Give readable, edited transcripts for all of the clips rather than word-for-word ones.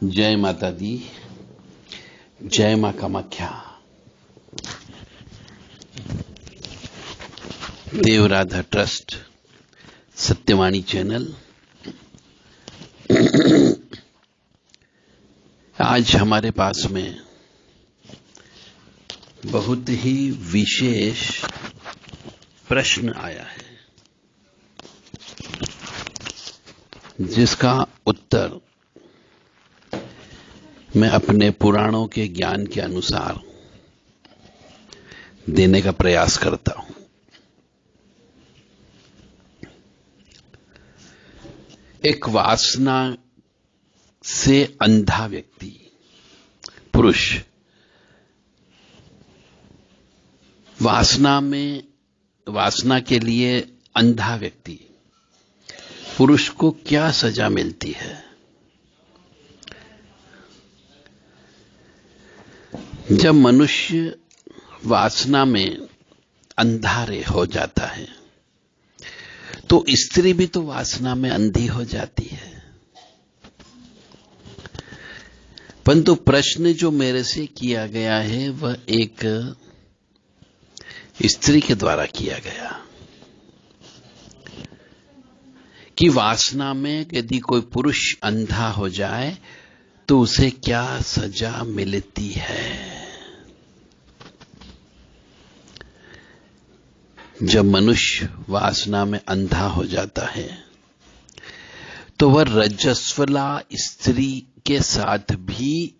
जय माता दी, जय मां कामाख्या। Devradha trust Satyavani channel. आज हमारे पास में बहुत ही विशेष प्रश्न आया है, जिसका उत्तर मैं अपने पुराणों के ज्ञान के अनुसार देने का प्रयास करता हूं। एक वासना से अंधा व्यक्ति, पुरुष, वासना के लिए अंधा व्यक्ति पुरुष को क्या सजा मिलती है? जब मनुष्य वासना में अंधारे हो जाता है तो स्त्री भी तो वासना में अंधी हो जाती है। परंतु प्रश्न जो मेरे से किया गया है वह एक स्त्री के द्वारा किया गया कि वासना में यदि कोई पुरुष अंधा हो जाए तो उसे क्या सजा मिलती है। जब मनुष्य वासना में अंधा हो जाता है तो वह रजस्वला स्त्री के साथ भी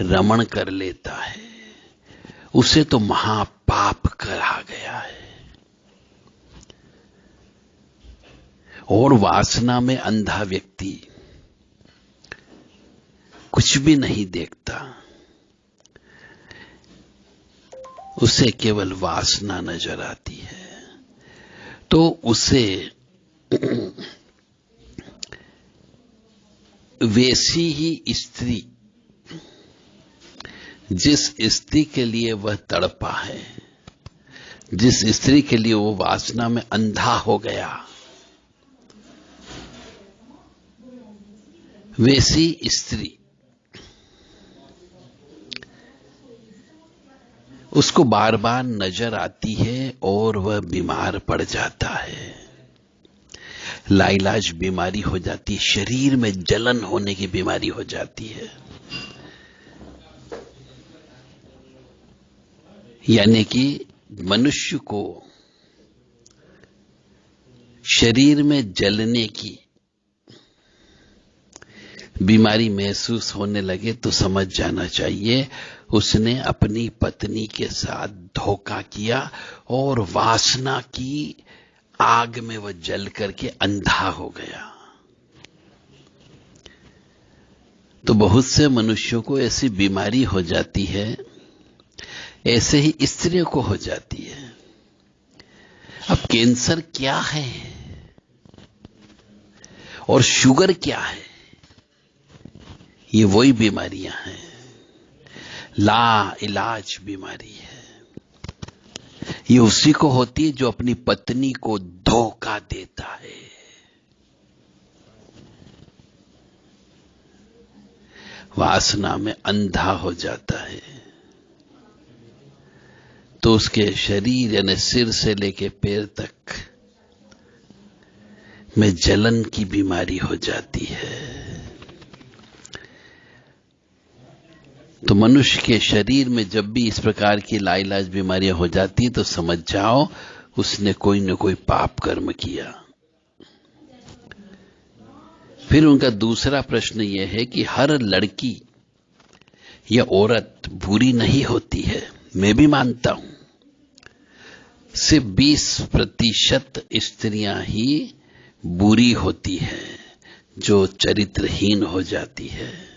रमण कर लेता है। उसे तो महापाप कहा गया है। और वासना में अंधा व्यक्ति कुछ भी नहीं देखता, उसे केवल वासना नजर आती है। तो उसे वैसी ही स्त्री, जिस स्त्री के लिए वह तड़पा है, जिस स्त्री के लिए वो वासना में अंधा हो गया, वैसी स्त्री उसको बार बार नजर आती है और वह बीमार पड़ जाता है। लाइलाज बीमारी हो जाती है, शरीर में जलन होने की बीमारी हो जाती है। यानी कि मनुष्य को शरीर में जलने की बीमारी महसूस होने लगे तो समझ जाना चाहिए उसने अपनी पत्नी के साथ धोखा किया और वासना की आग में वह जल करके अंधा हो गया। तो बहुत से मनुष्यों को ऐसी बीमारी हो जाती है, ऐसे ही स्त्रियों को हो जाती है। अब कैंसर क्या है और शुगर क्या है? ये वही बीमारियां हैं, ला इलाज बीमारी है। ये उसी को होती है जो अपनी पत्नी को धोखा देता है। वासना में अंधा हो जाता है तो उसके शरीर यानी सिर से लेके पैर तक में जलन की बीमारी हो जाती है। तो मनुष्य के शरीर में जब भी इस प्रकार की लाइलाज बीमारियां हो जाती तो समझ जाओ उसने कोई न कोई पाप कर्म किया। फिर उनका दूसरा प्रश्न यह है कि हर लड़की या औरत बुरी नहीं होती है। मैं भी मानता हूं, सिर्फ 20% स्त्रियां ही बुरी होती हैं जो चरित्रहीन हो जाती है।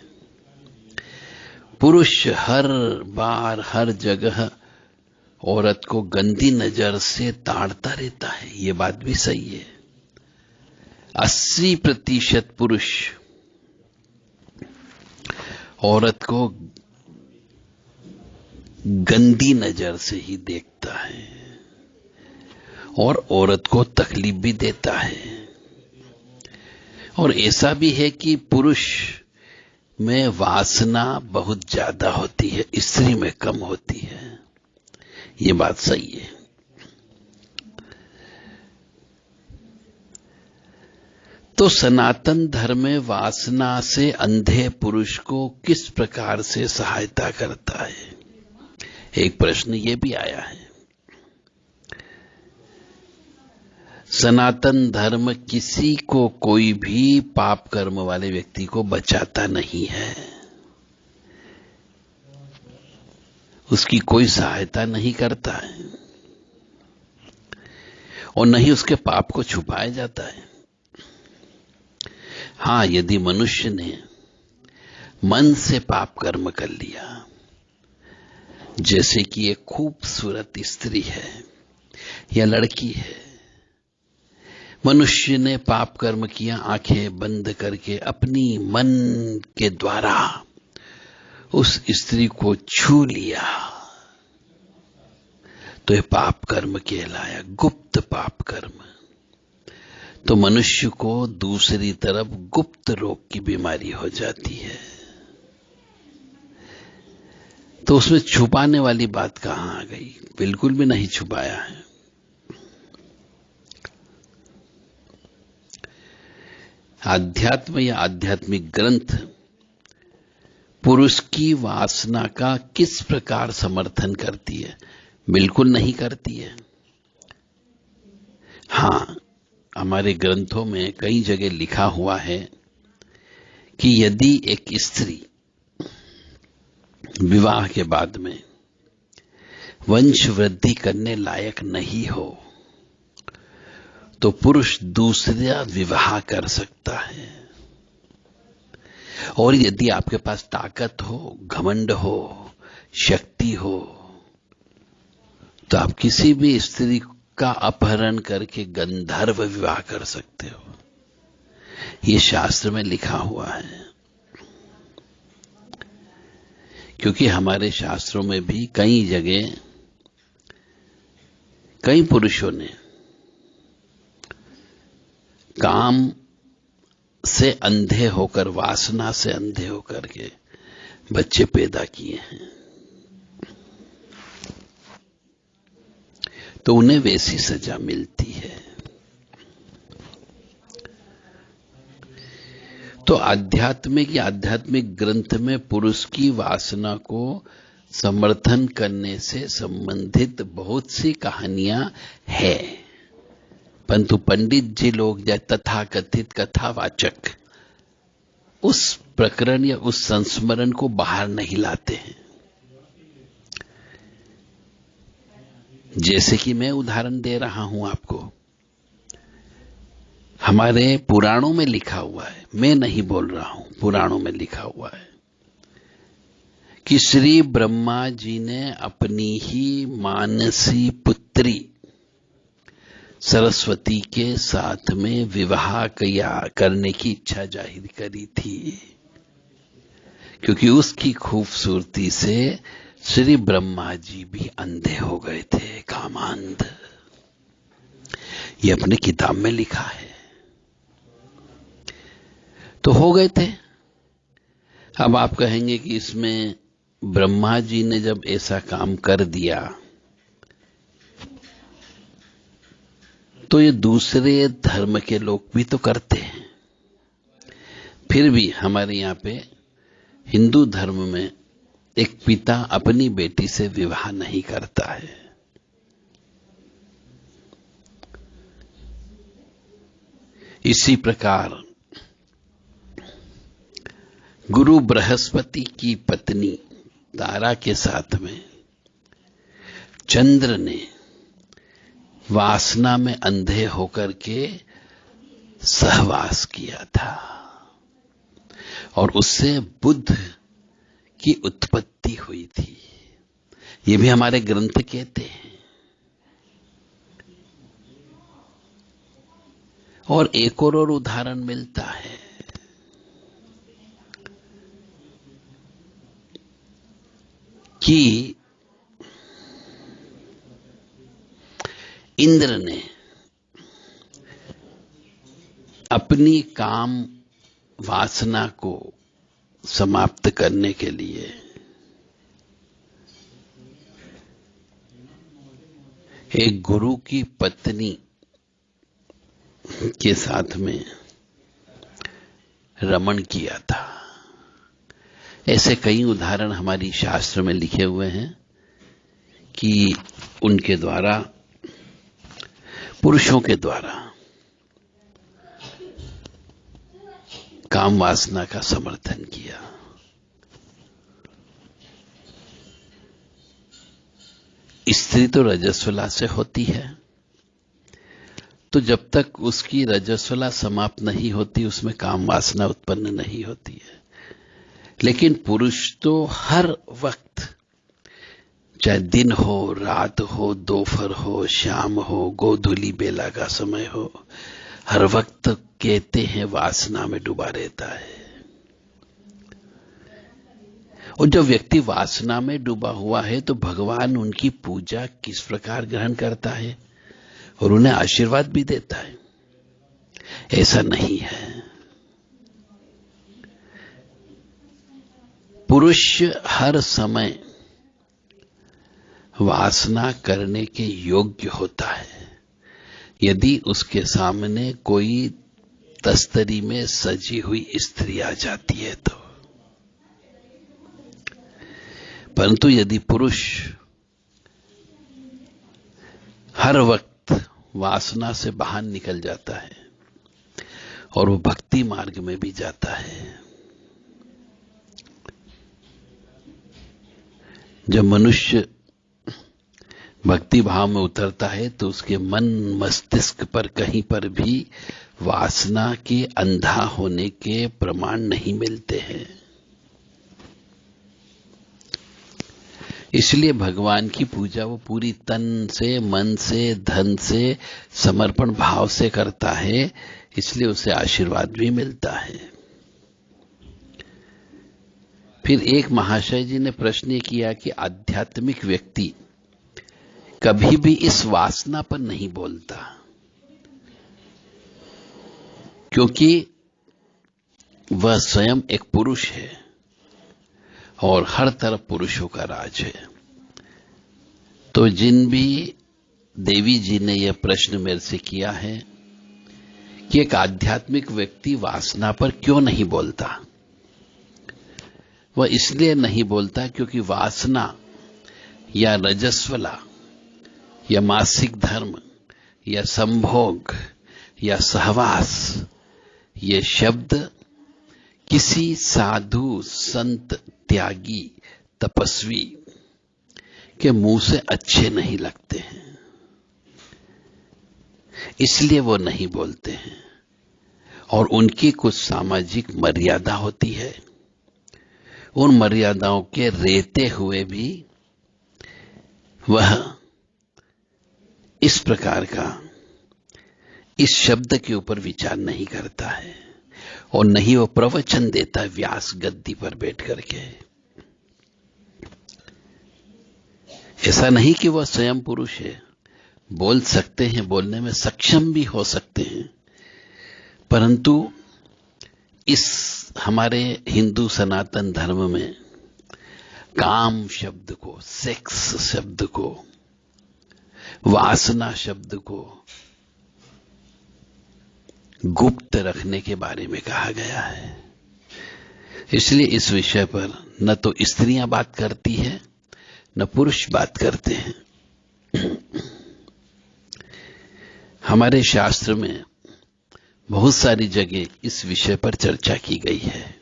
पुरुष हर बार हर जगह औरत को गंदी नजर से ताड़ता रहता है, ये बात भी सही है। 80% पुरुष औरत को गंदी नजर से ही देखता है और औरत को तकलीफ भी देता है। और ऐसा भी है कि पुरुष में वासना बहुत ज्यादा होती है, स्त्री में कम होती है। ये बात सही है। तो सनातन धर्म में वासना से अंधे पुरुष को किस प्रकार से सहायता करता है? एक प्रश्न ये भी आया है। सनातन धर्म किसी को, कोई भी पाप कर्म वाले व्यक्ति को बचाता नहीं है, उसकी कोई सहायता नहीं करता है, और न ही उसके पाप को छुपाया जाता है। हां, यदि मनुष्य ने मन से पाप कर्म कर लिया, जैसे कि एक खूबसूरत स्त्री है या लड़की है, मनुष्य ने पाप कर्म किया, आंखें बंद करके अपनी मन के द्वारा उस स्त्री को छू लिया, तो यह पाप कर्म कहलाया, गुप्त पाप कर्म। तो मनुष्य को दूसरी तरफ गुप्त रोग की बीमारी हो जाती है। तो उसमें छुपाने वाली बात कहां आ गई? बिल्कुल भी नहीं छुपाया है। आध्यात्म या आध्यात्मिक ग्रंथ पुरुष की वासना का किस प्रकार समर्थन करती है? बिल्कुल नहीं करती है। हां, हमारे ग्रंथों में कई जगह लिखा हुआ है कि यदि एक स्त्री विवाह के बाद में वंश वृद्धि करने लायक नहीं हो, तो पुरुष दूसरा विवाह कर सकता है। और यदि आपके पास ताकत हो, घमंड हो, शक्ति हो, तो आप किसी भी स्त्री का अपहरण करके गंधर्व विवाह कर सकते हो। ये शास्त्र में लिखा हुआ है। क्योंकि हमारे शास्त्रों में भी कई जगह कई पुरुषों ने काम से अंधे होकर, वासना से अंधे होकर के बच्चे पैदा किए हैं, तो उन्हें वैसी सजा मिलती है। तो आध्यात्मिक या आध्यात्मिक ग्रंथ में पुरुष की वासना को समर्थन करने से संबंधित बहुत सी कहानियां हैं, परंतु पंडित जी लोग या तथाकथित कथावाचक उस प्रकरण या उस संस्मरण को बाहर नहीं लाते हैं। जैसे कि मैं उदाहरण दे रहा हूं आपको, हमारे पुराणों में लिखा हुआ है, मैं नहीं बोल रहा हूं, पुराणों में लिखा हुआ है कि श्री ब्रह्मा जी ने अपनी ही मानसी पुत्री सरस्वती के साथ में विवाह करने की इच्छा जाहिर करी थी, क्योंकि उसकी खूबसूरती से श्री ब्रह्मा जी भी अंधे हो गए थे, कामांध। ये अपनी किताब में लिखा है। तो हो गए थे। अब आप कहेंगे कि इसमें ब्रह्मा जी ने जब ऐसा काम कर दिया, तो ये दूसरे धर्म के लोग भी तो करते हैं। फिर भी हमारे यहां पे हिंदू धर्म में एक पिता अपनी बेटी से विवाह नहीं करता है। इसी प्रकार गुरु बृहस्पति की पत्नी तारा के साथ में चंद्र ने वासना में अंधे होकर के सहवास किया था, और उससे बुद्ध की उत्पत्ति हुई थी। ये भी हमारे ग्रंथ कहते हैं। और एक और उदाहरण मिलता है कि इंद्र ने अपनी काम वासना को समाप्त करने के लिए एक गुरु की पत्नी के साथ में रमण किया था। ऐसे कई उदाहरण हमारी शास्त्र में लिखे हुए हैं कि उनके द्वारा, पुरुषों के द्वारा काम वासना का समर्थन किया। स्त्री तो रजस्वला से होती है, तो जब तक उसकी रजस्वला समाप्त नहीं होती उसमें काम वासना उत्पन्न नहीं होती है। लेकिन पुरुष तो हर वक्त, चाहे दिन हो, रात हो, दोपहर हो, शाम हो, गोधूली बेला का समय हो, हर वक्त कहते हैं वासना में डूबा रहता है। और जब व्यक्ति वासना में डूबा हुआ है तो भगवान उनकी पूजा किस प्रकार ग्रहण करता है और उन्हें आशीर्वाद भी देता है? ऐसा नहीं है। पुरुष हर समय वासना करने के योग्य होता है यदि उसके सामने कोई तस्तरी में सजी हुई स्त्री आ जाती है तो। परंतु यदि पुरुष हर वक्त वासना से बाहर निकल जाता है और वो भक्ति मार्ग में भी जाता है, जब मनुष्य भक्ति भाव में उतरता है तो उसके मन मस्तिष्क पर कहीं पर भी वासना के अंधा होने के प्रमाण नहीं मिलते हैं। इसलिए भगवान की पूजा वो पूरी तन से, मन से, धन से, समर्पण भाव से करता है, इसलिए उसे आशीर्वाद भी मिलता है। फिर एक महाशय जी ने प्रश्न किया कि आध्यात्मिक व्यक्ति कभी भी इस वासना पर नहीं बोलता, क्योंकि वह स्वयं एक पुरुष है और हर तरफ पुरुषों का राज है। तो जिन भी देवी जी ने यह प्रश्न मेरे से किया है कि एक आध्यात्मिक व्यक्ति वासना पर क्यों नहीं बोलता, वह इसलिए नहीं बोलता क्योंकि वासना या रजस्वला या मासिक धर्म या संभोग या सहवास, ये शब्द किसी साधु, संत, त्यागी, तपस्वी के मुंह से अच्छे नहीं लगते हैं, इसलिए वो नहीं बोलते हैं। और उनकी कुछ सामाजिक मर्यादा होती है, उन मर्यादाओं के रहते हुए भी वह इस प्रकार का, इस शब्द के ऊपर विचार नहीं करता है और नहीं वो प्रवचन देता है व्यास गद्दी पर बैठ करके। ऐसा नहीं कि वह स्वयं पुरुष है, बोल सकते हैं, बोलने में सक्षम भी हो सकते हैं, परंतु इस हमारे हिंदू सनातन धर्म में काम शब्द को, सेक्स शब्द को, वासना शब्द को गुप्त रखने के बारे में कहा गया है। इसलिए इस विषय पर न तो स्त्रियां बात करती है न पुरुष बात करते हैं। हमारे शास्त्र में बहुत सारी जगह इस विषय पर चर्चा की गई है।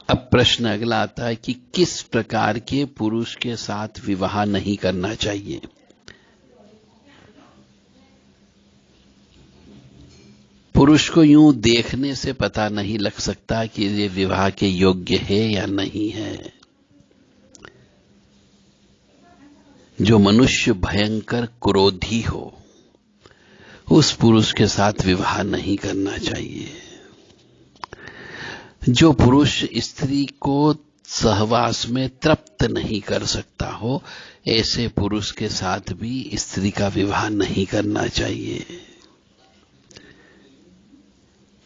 अब प्रश्न अगला आता है कि किस प्रकार के पुरुष के साथ विवाह नहीं करना चाहिए। पुरुष को यूं देखने से पता नहीं लग सकता कि ये विवाह के योग्य है या नहीं है। जो मनुष्य भयंकर क्रोधी हो उस पुरुष के साथ विवाह नहीं करना चाहिए। जो पुरुष स्त्री को सहवास में तृप्त नहीं कर सकता हो, ऐसे पुरुष के साथ भी स्त्री का विवाह नहीं करना चाहिए।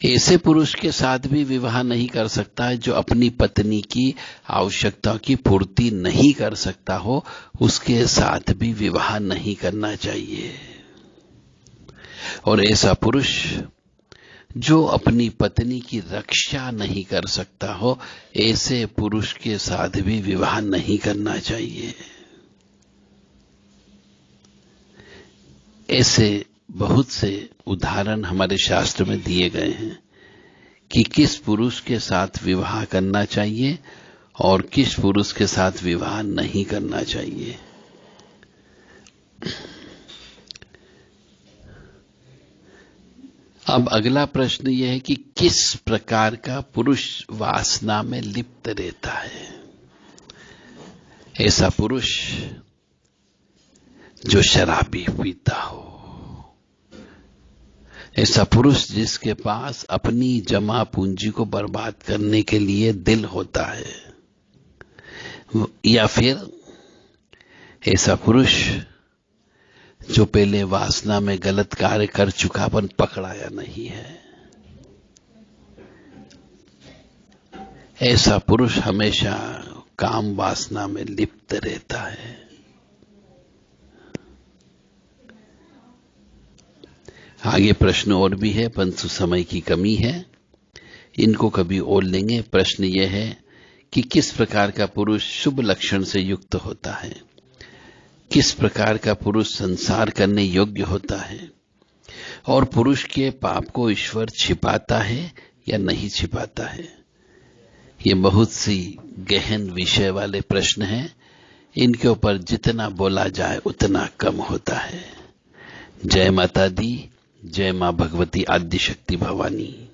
ऐसे पुरुष के साथ भी विवाह नहीं कर सकता है जो अपनी पत्नी की आवश्यकता की पूर्ति नहीं कर सकता हो, उसके साथ भी विवाह नहीं करना चाहिए। और ऐसा पुरुष जो अपनी पत्नी की रक्षा नहीं कर सकता हो, ऐसे पुरुष के साथ भी विवाह नहीं करना चाहिए। ऐसे बहुत से उदाहरण हमारे शास्त्र में दिए गए हैं कि किस पुरुष के साथ विवाह करना चाहिए और किस पुरुष के साथ विवाह नहीं करना चाहिए। अब अगला प्रश्न यह है कि किस प्रकार का पुरुष वासना में लिप्त रहता है। ऐसा पुरुष जो शराबी पीता हो, ऐसा पुरुष जिसके पास अपनी जमा पूंजी को बर्बाद करने के लिए दिल होता है, या फिर ऐसा पुरुष जो पहले वासना में गलत कार्य कर चुका पर पकड़ाया नहीं है। ऐसा पुरुष हमेशा काम वासना में लिप्त रहता है। आगे प्रश्न और भी है, परंतु समय की कमी है, इनको कभी और लेंगे। प्रश्न यह है कि किस प्रकार का पुरुष शुभ लक्षण से युक्त होता है, किस प्रकार का पुरुष संसार करने योग्य होता है, और पुरुष के पाप को ईश्वर छिपाता है या नहीं छिपाता है। ये बहुत सी गहन विषय वाले प्रश्न हैं, इनके ऊपर जितना बोला जाए उतना कम होता है। जय माता दी, जय मां भगवती आद्य शक्ति भवानी।